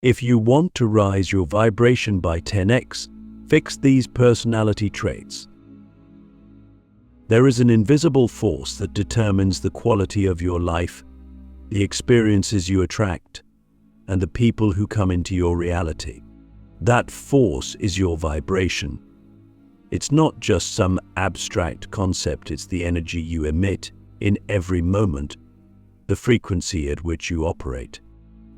If you want to rise your vibration by 10x, fix these personality traits. There is an invisible force that determines the quality of your life, the experiences you attract, and the people who come into your reality. That force is your vibration. It's not just some abstract concept, it's the energy you emit in every moment, the frequency at which you operate.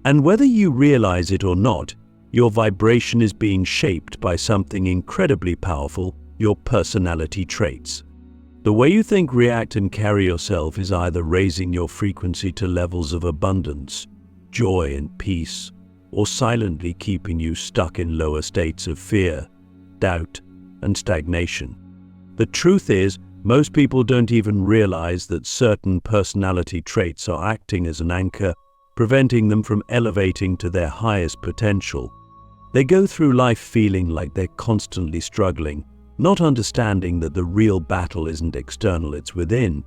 And whether you realize it or not, your vibration is being shaped by something incredibly powerful, your personality traits. The way you think, react, and carry yourself is either raising your frequency to levels of abundance, joy, and peace, or silently keeping you stuck in lower states of fear, doubt, and stagnation. The truth is, most people don't even realize that certain personality traits are acting as an anchor, preventing them from elevating to their highest potential. They go through life feeling like they're constantly struggling, not understanding that the real battle isn't external, it's within.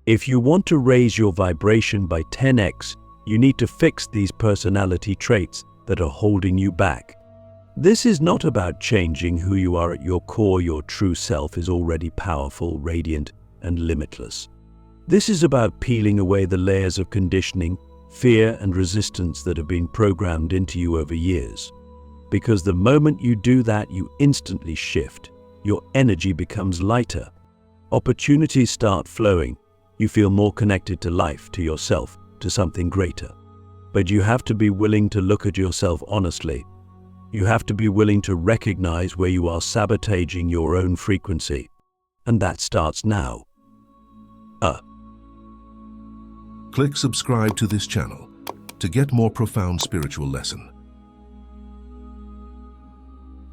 If you want to raise your vibration by 10x, you need to fix these personality traits that are holding you back. This is not about changing who you are at your core. Your true self is already powerful, radiant, and limitless. This is about peeling away the layers of conditioning, fear, and resistance that have been programmed into you over years. Because the moment you do that, you instantly shift. Your energy becomes lighter. Opportunities start flowing. You feel more connected to life, to yourself, to something greater. But you have to be willing to look at yourself honestly. You have to be willing to recognize where you are sabotaging your own frequency. And that starts now. Click subscribe to this channel to get more profound spiritual lesson.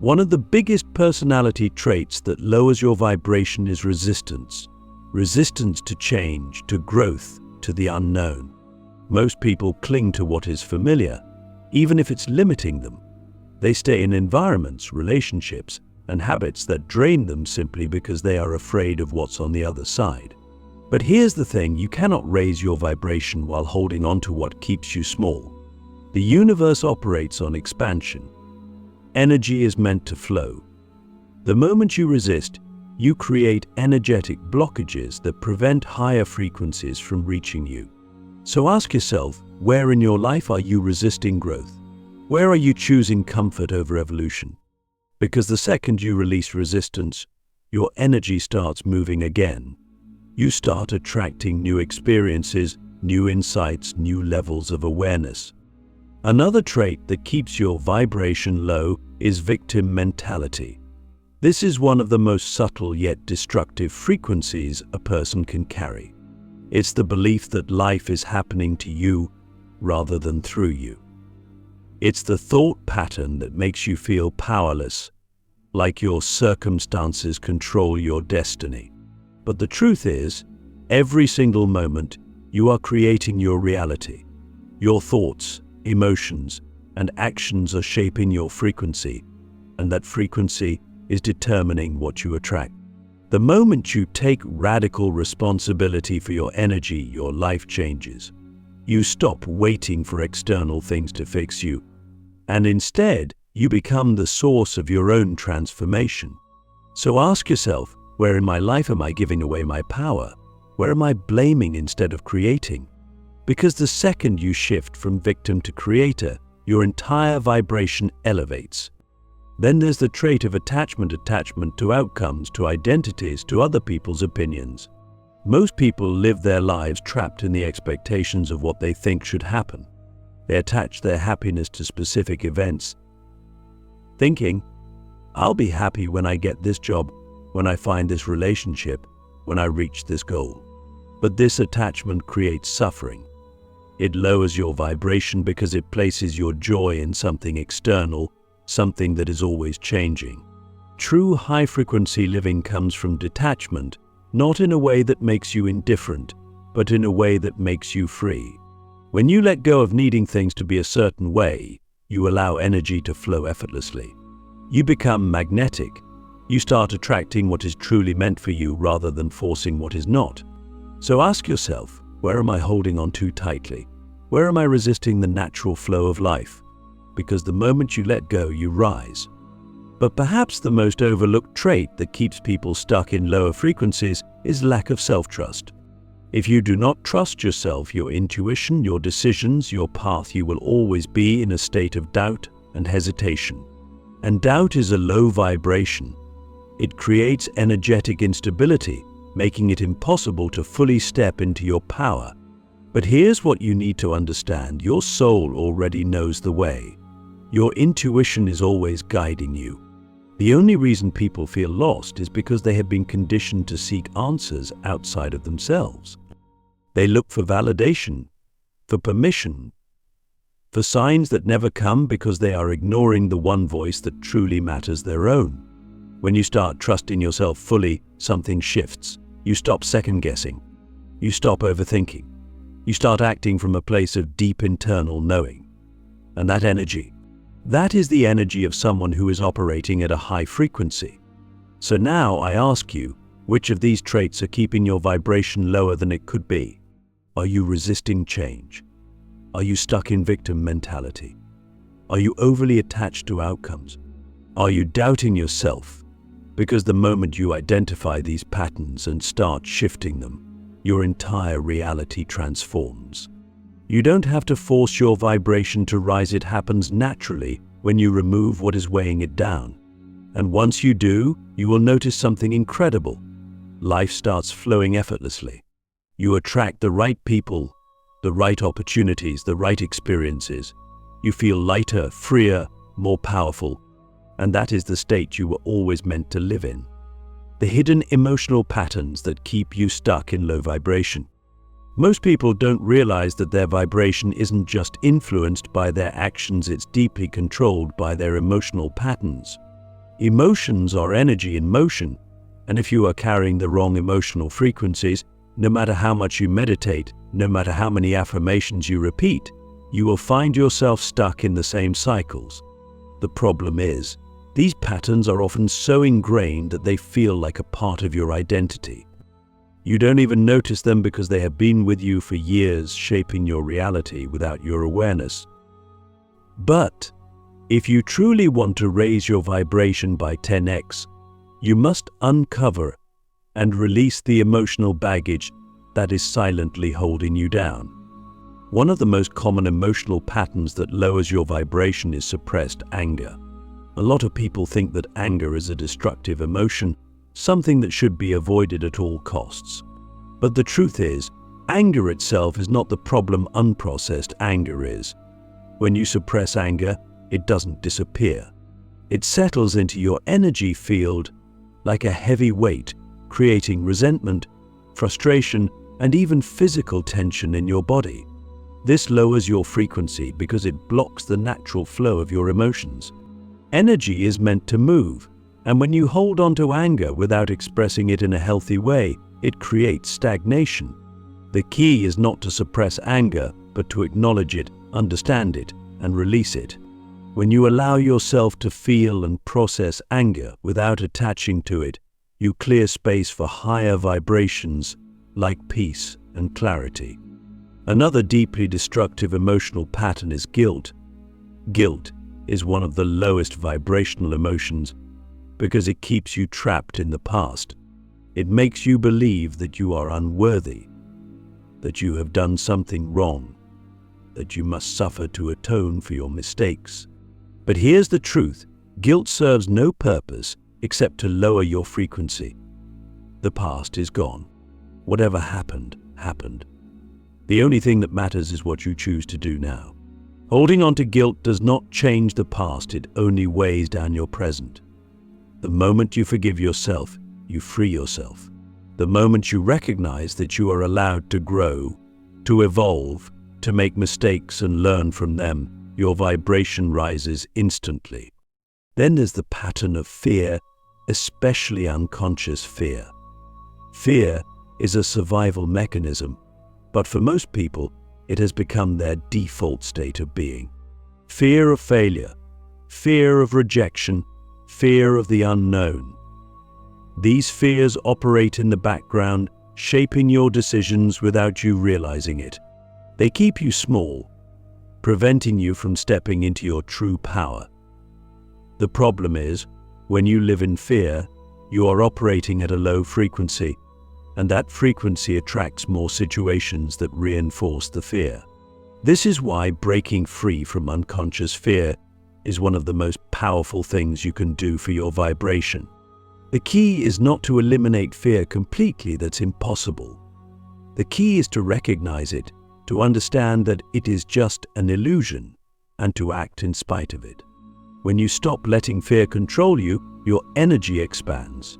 One of the biggest personality traits that lowers your vibration is resistance. Resistance to change, to growth, to the unknown. Most people cling to what is familiar, even if it's limiting them. They stay in environments, relationships, and habits that drain them simply because they are afraid of what's on the other side. But here's the thing, you cannot raise your vibration while holding on to what keeps you small. The universe operates on expansion. Energy is meant to flow. The moment you resist, you create energetic blockages that prevent higher frequencies from reaching you. So ask yourself, where in your life are you resisting growth? Where are you choosing comfort over evolution? Because the second you release resistance, your energy starts moving again. You start attracting new experiences, new insights, new levels of awareness. Another trait that keeps your vibration low is victim mentality. This is one of the most subtle yet destructive frequencies a person can carry. It's the belief that life is happening to you rather than through you. It's the thought pattern that makes you feel powerless, like your circumstances control your destiny. But the truth is, every single moment, you are creating your reality. Your thoughts, emotions, and actions are shaping your frequency, and that frequency is determining what you attract. The moment you take radical responsibility for your energy, your life changes. You stop waiting for external things to fix you, and instead, you become the source of your own transformation. So ask yourself, where in my life am I giving away my power? Where am I blaming instead of creating? Because the second you shift from victim to creator, your entire vibration elevates. Then there's the trait of attachment to outcomes, to identities, to other people's opinions. Most people live their lives trapped in the expectations of what they think should happen. They attach their happiness to specific events, thinking, I'll be happy when I get this job, when I find this relationship, when I reach this goal. But this attachment creates suffering. It lowers your vibration because it places your joy in something external, something that is always changing. True high-frequency living comes from detachment, not in a way that makes you indifferent, but in a way that makes you free. When you let go of needing things to be a certain way, you allow energy to flow effortlessly. You become magnetic. You start attracting what is truly meant for you rather than forcing what is not. So ask yourself, where am I holding on too tightly? Where am I resisting the natural flow of life? Because the moment you let go, you rise. But perhaps the most overlooked trait that keeps people stuck in lower frequencies is lack of self-trust. If you do not trust yourself, your intuition, your decisions, your path, you will always be in a state of doubt and hesitation. And doubt is a low vibration. It creates energetic instability, making it impossible to fully step into your power. But here's what you need to understand. Your soul already knows the way. Your intuition is always guiding you. The only reason people feel lost is because they have been conditioned to seek answers outside of themselves. They look for validation, for permission, for signs that never come because they are ignoring the one voice that truly matters, their own. When you start trusting yourself fully, something shifts. You stop second-guessing. You stop overthinking. You start acting from a place of deep internal knowing. And that energy, that is the energy of someone who is operating at a high frequency. So now I ask you, which of these traits are keeping your vibration lower than it could be? Are you resisting change? Are you stuck in victim mentality? Are you overly attached to outcomes? Are you doubting yourself? Because the moment you identify these patterns and start shifting them, your entire reality transforms. You don't have to force your vibration to rise. It happens naturally when you remove what is weighing it down. And once you do, you will notice something incredible. Life starts flowing effortlessly. You attract the right people, the right opportunities, the right experiences. You feel lighter, freer, more powerful. And that is the state you were always meant to live in. The hidden emotional patterns that keep you stuck in low vibration. Most people don't realize that their vibration isn't just influenced by their actions, it's deeply controlled by their emotional patterns. Emotions are energy in motion, and if you are carrying the wrong emotional frequencies, no matter how much you meditate, no matter how many affirmations you repeat, you will find yourself stuck in the same cycles. The problem is, these patterns are often so ingrained that they feel like a part of your identity. You don't even notice them because they have been with you for years, shaping your reality without your awareness. But if you truly want to raise your vibration by 10x, you must uncover and release the emotional baggage that is silently holding you down. One of the most common emotional patterns that lowers your vibration is suppressed anger. A lot of people think that anger is a destructive emotion, something that should be avoided at all costs. But the truth is, anger itself is not the problem. Unprocessed anger is. When you suppress anger, it doesn't disappear. It settles into your energy field like a heavy weight, creating resentment, frustration, and even physical tension in your body. This lowers your frequency because it blocks the natural flow of your emotions. Energy is meant to move, and when you hold on to anger without expressing it in a healthy way, it creates stagnation. The key is not to suppress anger, but to acknowledge it, understand it, and release it. When you allow yourself to feel and process anger without attaching to it, you clear space for higher vibrations like peace and clarity. Another deeply destructive emotional pattern is guilt. Guilt is one of the lowest vibrational emotions because it keeps you trapped in the past. It makes you believe that you are unworthy, that you have done something wrong, that you must suffer to atone for your mistakes. But here's the truth: guilt serves no purpose except to lower your frequency. The past is gone. Whatever happened, happened. The only thing that matters is what you choose to do now. Holding on to guilt does not change the past, it only weighs down your present. The moment you forgive yourself, you free yourself. The moment you recognize that you are allowed to grow, to evolve, to make mistakes and learn from them, your vibration rises instantly. Then there's the pattern of fear, especially unconscious fear. Fear is a survival mechanism, but for most people, it has become their default state of being. Fear of failure, fear of rejection, fear of the unknown. These fears operate in the background, shaping your decisions without you realizing it. They keep you small, preventing you from stepping into your true power. The problem is, when you live in fear, you are operating at a low frequency, and that frequency attracts more situations that reinforce the fear. This is why breaking free from unconscious fear is one of the most powerful things you can do for your vibration. The key is not to eliminate fear completely. That's impossible. The key is to recognize it, to understand that it is just an illusion, and to act in spite of it. When you stop letting fear control you, your energy expands.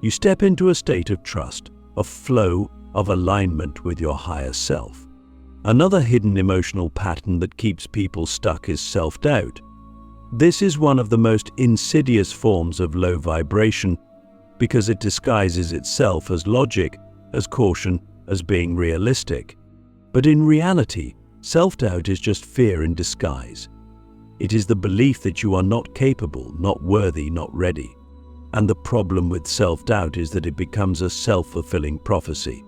You step into a state of trust, of flow, of alignment with your higher self. Another hidden emotional pattern that keeps people stuck is self-doubt. This is one of the most insidious forms of low vibration because it disguises itself as logic, as caution, as being realistic. But in reality, self-doubt is just fear in disguise. It is the belief that you are not capable, not worthy, not ready. And the problem with self-doubt is that it becomes a self-fulfilling prophecy.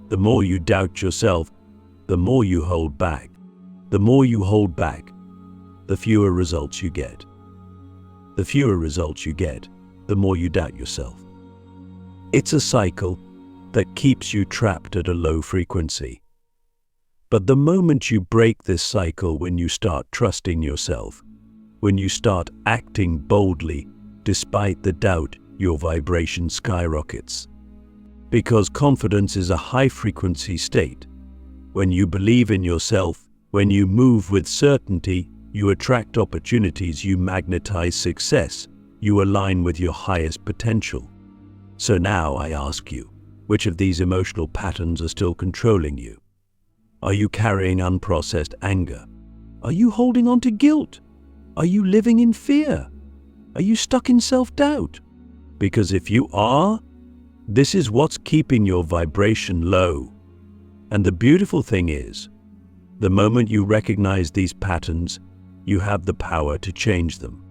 The more you doubt yourself, the more you hold back. The more you hold back, the fewer results you get. The fewer results you get, the more you doubt yourself. It's a cycle that keeps you trapped at a low frequency. But the moment you break this cycle, when you start trusting yourself, when you start acting boldly despite the doubt, your vibration skyrockets. Because confidence is a high-frequency state. When you believe in yourself, when you move with certainty, you attract opportunities, you magnetize success, you align with your highest potential. So now I ask you, which of these emotional patterns are still controlling you? Are you carrying unprocessed anger? Are you holding on to guilt? Are you living in fear? Are you stuck in self-doubt? Because if you are, this is what's keeping your vibration low. And the beautiful thing is, the moment you recognize these patterns, you have the power to change them.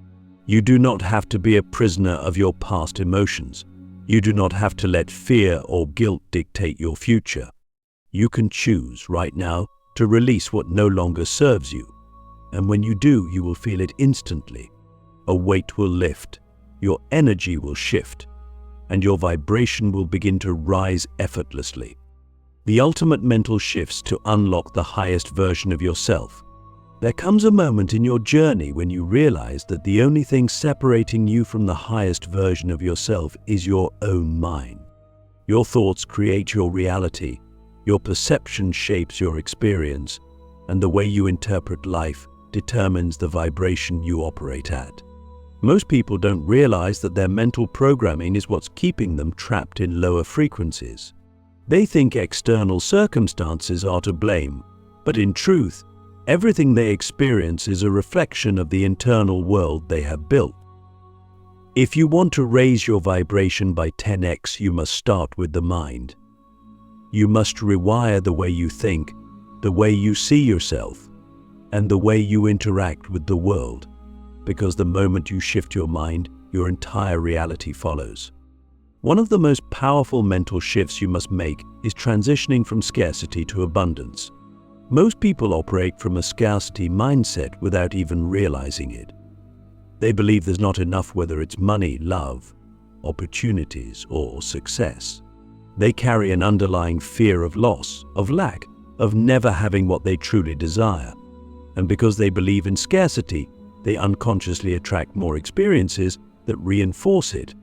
You do not have to be a prisoner of your past emotions. You do not have to let fear or guilt dictate your future. You can choose right now to release what no longer serves you. And when you do, you will feel it instantly. A weight will lift, your energy will shift, and your vibration will begin to rise effortlessly. The ultimate mental shifts to unlock the highest version of yourself. There comes a moment in your journey when you realize that the only thing separating you from the highest version of yourself is your own mind. Your thoughts create your reality, your perception shapes your experience, and the way you interpret life determines the vibration you operate at. Most people don't realize that their mental programming is what's keeping them trapped in lower frequencies. They think external circumstances are to blame, but in truth, everything they experience is a reflection of the internal world they have built. If you want to raise your vibration by 10x, you must start with the mind. You must rewire the way you think, the way you see yourself, and the way you interact with the world. Because the moment you shift your mind, your entire reality follows. One of the most powerful mental shifts you must make is transitioning from scarcity to abundance. Most people operate from a scarcity mindset without even realizing it. They believe there's not enough, whether it's money, love, opportunities, or success. They carry an underlying fear of loss, of lack, of never having what they truly desire. And because they believe in scarcity, they unconsciously attract more experiences that reinforce it.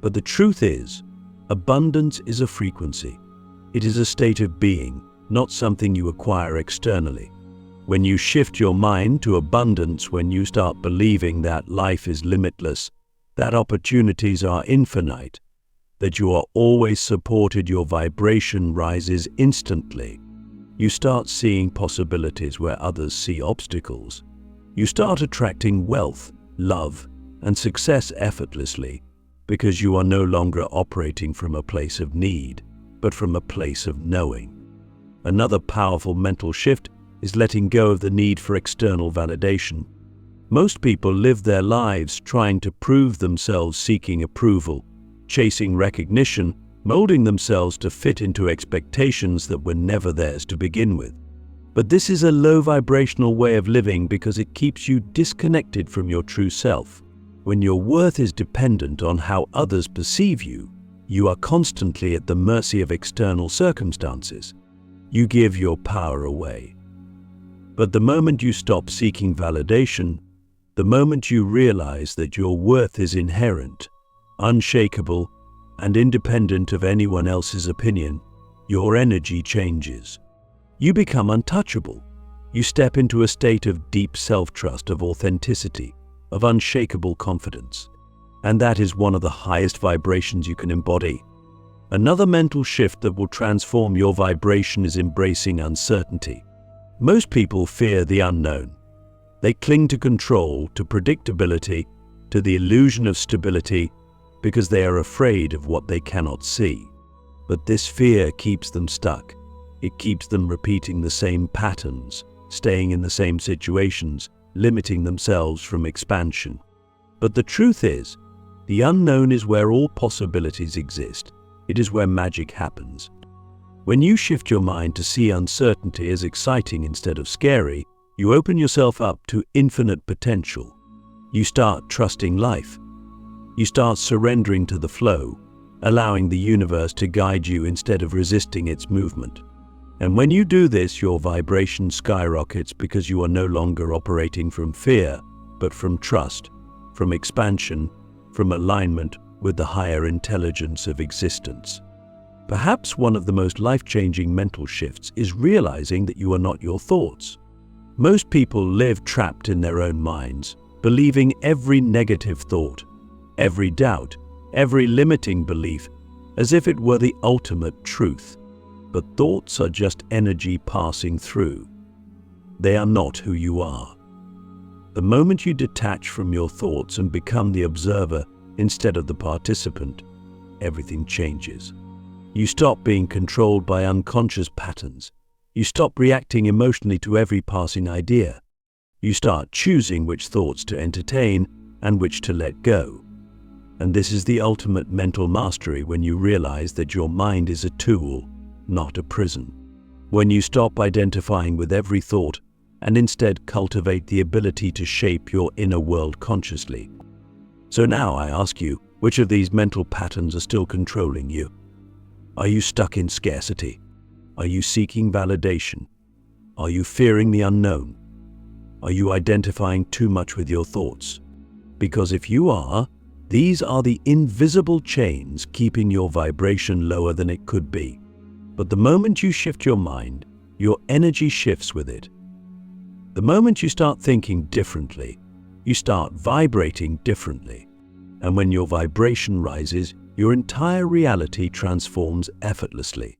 But the truth is, abundance is a frequency. It is a state of being, not something you acquire externally. When you shift your mind to abundance, when you start believing that life is limitless, that opportunities are infinite, that you are always supported, your vibration rises instantly. You start seeing possibilities where others see obstacles. You start attracting wealth, love, and success effortlessly because you are no longer operating from a place of need, but from a place of knowing. Another powerful mental shift is letting go of the need for external validation. Most people live their lives trying to prove themselves, seeking approval, chasing recognition, molding themselves to fit into expectations that were never theirs to begin with. But this is a low vibrational way of living because it keeps you disconnected from your true self. When your worth is dependent on how others perceive you, you are constantly at the mercy of external circumstances. You give your power away. But the moment you stop seeking validation, the moment you realize that your worth is inherent, unshakable, and independent of anyone else's opinion, your energy changes. You become untouchable. You step into a state of deep self-trust, of authenticity, of unshakable confidence. And that is one of the highest vibrations you can embody. Another mental shift that will transform your vibration is embracing uncertainty. Most people fear the unknown. They cling to control, to predictability, to the illusion of stability, because they are afraid of what they cannot see. But this fear keeps them stuck. It keeps them repeating the same patterns, staying in the same situations, limiting themselves from expansion. But the truth is, the unknown is where all possibilities exist. It is where magic happens. When you shift your mind to see uncertainty as exciting instead of scary, you open yourself up to infinite potential. You start trusting life. You start surrendering to the flow, allowing the universe to guide you instead of resisting its movement. And when you do this, your vibration skyrockets because you are no longer operating from fear, but from trust, from expansion, from alignment with the higher intelligence of existence. Perhaps one of the most life-changing mental shifts is realizing that you are not your thoughts. Most people live trapped in their own minds, believing every negative thought, every doubt, every limiting belief, as if it were the ultimate truth. But thoughts are just energy passing through. They are not who you are. The moment you detach from your thoughts and become the observer instead of the participant, everything changes. You stop being controlled by unconscious patterns. You stop reacting emotionally to every passing idea. You start choosing which thoughts to entertain and which to let go. And this is the ultimate mental mastery, when you realize that your mind is a tool, not a prison. When you stop identifying with every thought and instead cultivate the ability to shape your inner world consciously. So now I ask you, which of these mental patterns are still controlling you? Are you stuck in scarcity? Are you seeking validation? Are you fearing the unknown? Are you identifying too much with your thoughts? Because if you are, these are the invisible chains keeping your vibration lower than it could be. But the moment you shift your mind, your energy shifts with it. The moment you start thinking differently, you start vibrating differently. And when your vibration rises, your entire reality transforms effortlessly.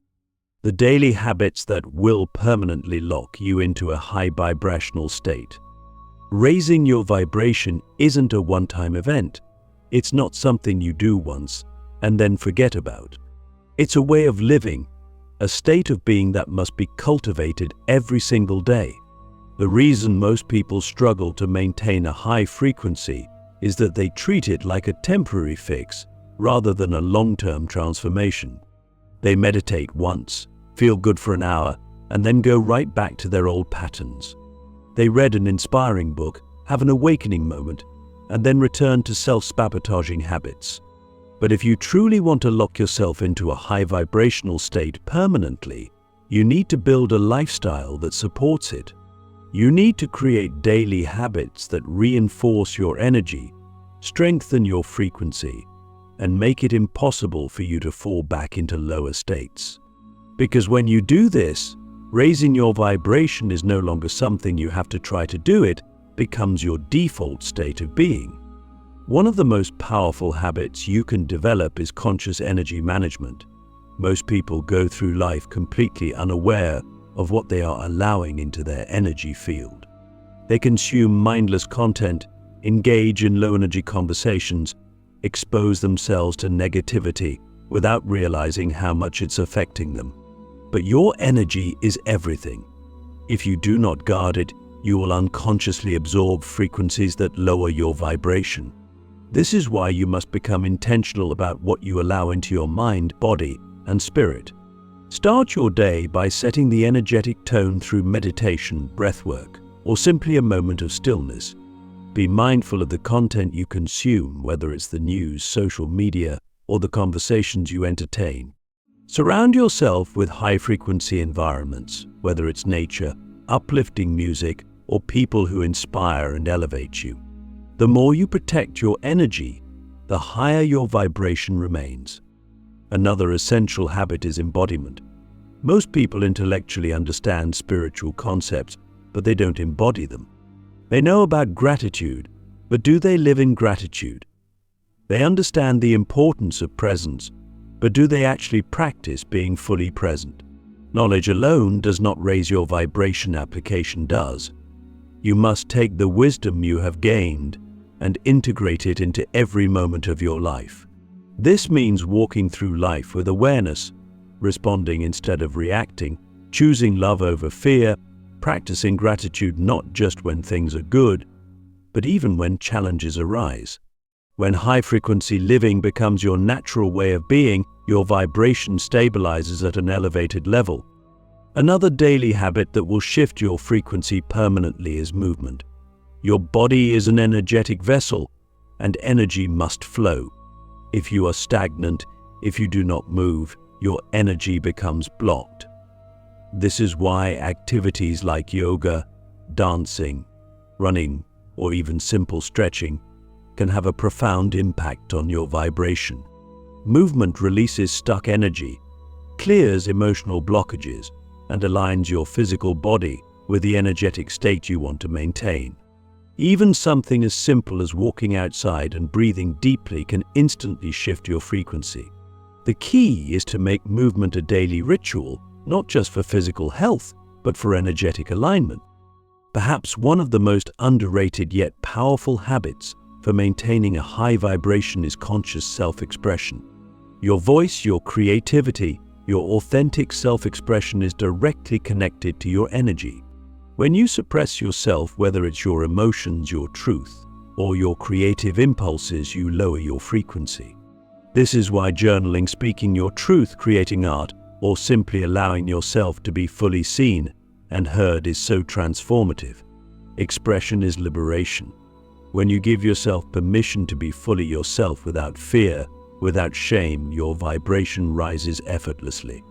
The daily habits that will permanently lock you into a high vibrational state. Raising your vibration isn't a one-time event. It's not something you do once and then forget about. It's a way of living, a state of being that must be cultivated every single day. The reason most people struggle to maintain a high frequency is that they treat it like a temporary fix rather than a long-term transformation. They meditate once, feel good for an hour, and then go right back to their old patterns. They read an inspiring book, have an awakening moment, and then return to self-sabotaging habits. But if you truly want to lock yourself into a high vibrational state permanently, you need to build a lifestyle that supports it. You need to create daily habits that reinforce your energy, strengthen your frequency, and make it impossible for you to fall back into lower states. Because when you do this, raising your vibration is no longer something you have to try to do. It becomes your default state of being. One of the most powerful habits you can develop is conscious energy management. Most people go through life completely unaware of what they are allowing into their energy field. They consume mindless content, engage in low-energy conversations, expose themselves to negativity without realizing how much it's affecting them. But your energy is everything. If you do not guard it, you will unconsciously absorb frequencies that lower your vibration. This is why you must become intentional about what you allow into your mind, body, and spirit. Start your day by setting the energetic tone through meditation, breathwork, or simply a moment of stillness. Be mindful of the content you consume, whether it's the news, social media, or the conversations you entertain. Surround yourself with high-frequency environments, whether it's nature, uplifting music, or people who inspire and elevate you. The more you protect your energy, the higher your vibration remains. Another essential habit is embodiment. Most people intellectually understand spiritual concepts, but they don't embody them. They know about gratitude, but do they live in gratitude? They understand the importance of presence, but do they actually practice being fully present? Knowledge alone does not raise your vibration, application does. You must take the wisdom you have gained and integrate it into every moment of your life. This means walking through life with awareness, responding instead of reacting, choosing love over fear, practicing gratitude not just when things are good, but even when challenges arise. When high-frequency living becomes your natural way of being, your vibration stabilizes at an elevated level. Another daily habit that will shift your frequency permanently is movement. Your body is an energetic vessel, and energy must flow. If you are stagnant, if you do not move, your energy becomes blocked. This is why activities like yoga, dancing, running, or even simple stretching can have a profound impact on your vibration. Movement releases stuck energy, clears emotional blockages, and aligns your physical body with the energetic state you want to maintain. Even something as simple as walking outside and breathing deeply can instantly shift your frequency. The key is to make movement a daily ritual, not just for physical health, but for energetic alignment. Perhaps one of the most underrated yet powerful habits for maintaining a high vibration is conscious self-expression. Your voice, your creativity, your authentic self-expression is directly connected to your energy. When you suppress yourself, whether it's your emotions, your truth, or your creative impulses, you lower your frequency. This is why journaling, speaking your truth, creating art, or simply allowing yourself to be fully seen and heard is so transformative. Expression is liberation. When you give yourself permission to be fully yourself without fear, without shame, your vibration rises effortlessly.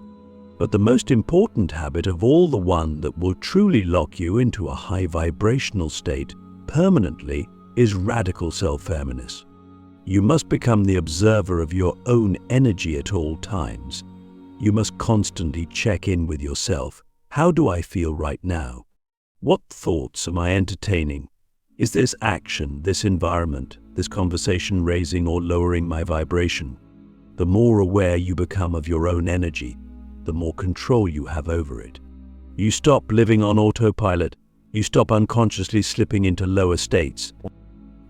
But the most important habit of all, the one that will truly lock you into a high vibrational state permanently, is radical self-awareness. You must become the observer of your own energy at all times. You must constantly check in with yourself. How do I feel right now? What thoughts am I entertaining? Is this action, this environment, this conversation raising or lowering my vibration? The more aware you become of your own energy, the more control you have over it. You stop living on autopilot. You stop unconsciously slipping into lower states.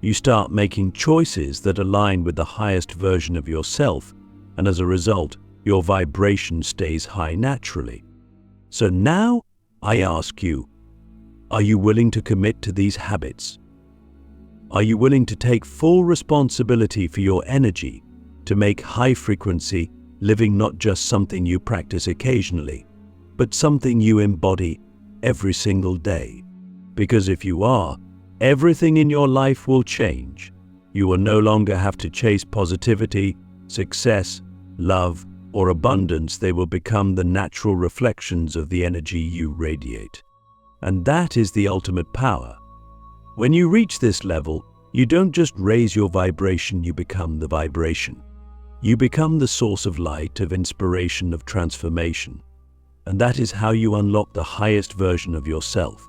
You start making choices that align with the highest version of yourself, and as a result, your vibration stays high naturally. So now, I ask you, are you willing to commit to these habits? Are you willing to take full responsibility for your energy, to make high-frequency living not just something you practice occasionally, but something you embody every single day? Because if you are, everything in your life will change. You will no longer have to chase positivity, success, love, or abundance. They will become the natural reflections of the energy you radiate. And that is the ultimate power. When you reach this level, you don't just raise your vibration, you become the vibration. You become the source of light, of inspiration, of transformation. And that is how you unlock the highest version of yourself.